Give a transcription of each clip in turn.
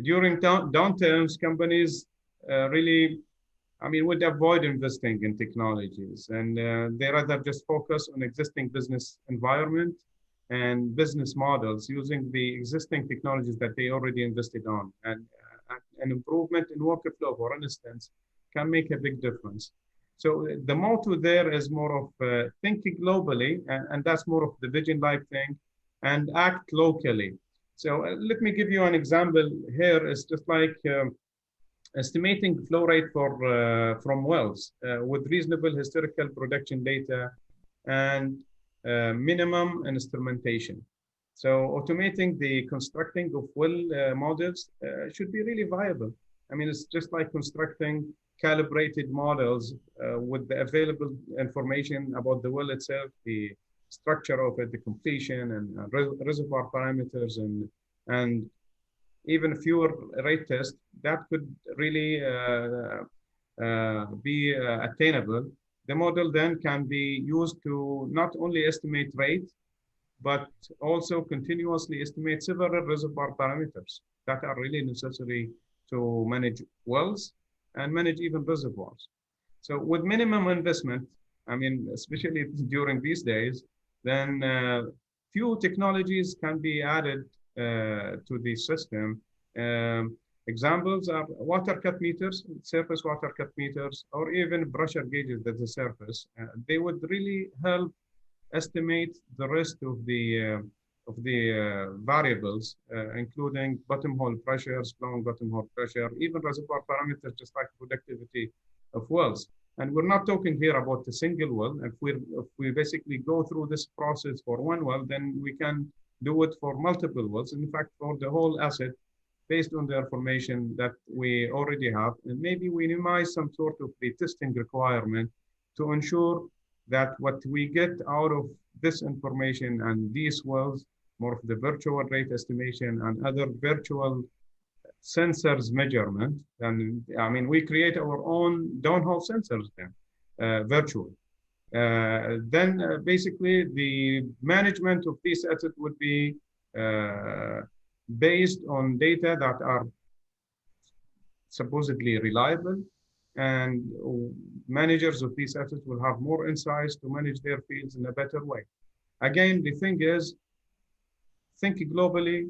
During downturns, companies really, would avoid investing in technologies, and they rather just focus on existing business environment and business models using the existing technologies that they already invested on. And an improvement in workflow, for instance, can make a big difference. So the motto there is more of thinking globally, and that's more of the vision life thing, and act locally. So let me give you an example here. It's just like estimating flow rate from wells with reasonable historical production data and minimum instrumentation. So automating the constructing of well models should be really viable. It's just like constructing calibrated models with the available information about the well itself, the structure of it, the completion, and reservoir parameters, and even fewer rate tests that could really be attainable. The model then can be used to not only estimate rate, but also continuously estimate several reservoir parameters that are really necessary to manage wells and manage even reservoirs. So with minimum investment, especially during these days, then few technologies can be added to the system. Examples are water cut meters, surface water cut meters, or even pressure gauges at the surface. They would really help estimate the rest of the variables, including bottom hole pressures, flowing bottom hole pressure, even reservoir parameters, just like productivity of wells. And we're not talking here about a single well. If we basically go through this process for one well, then we can do it for multiple wells. In fact, for the whole asset, based on the information that we already have, and maybe we minimize some sort of the testing requirement to ensure that what we get out of this information and these wells, more of the virtual rate estimation and other virtual sensors measurement. And we create our own downhole sensors then, virtual. Then basically the management of these assets would be based on data that are supposedly reliable, and managers of these assets will have more insights to manage their fields in a better way. Again, the thing is, think globally,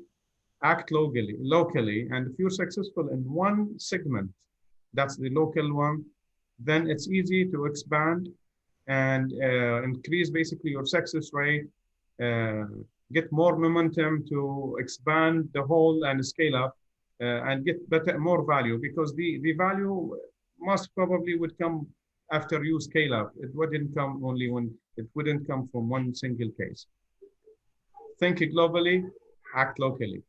act locally, and if you're successful in one segment, that's the local one, then it's easy to expand and increase basically your success rate, get more momentum to expand the whole and scale up, and get more value, because the value most probably would come after you scale up. It wouldn't come from one single case. Think globally, act locally.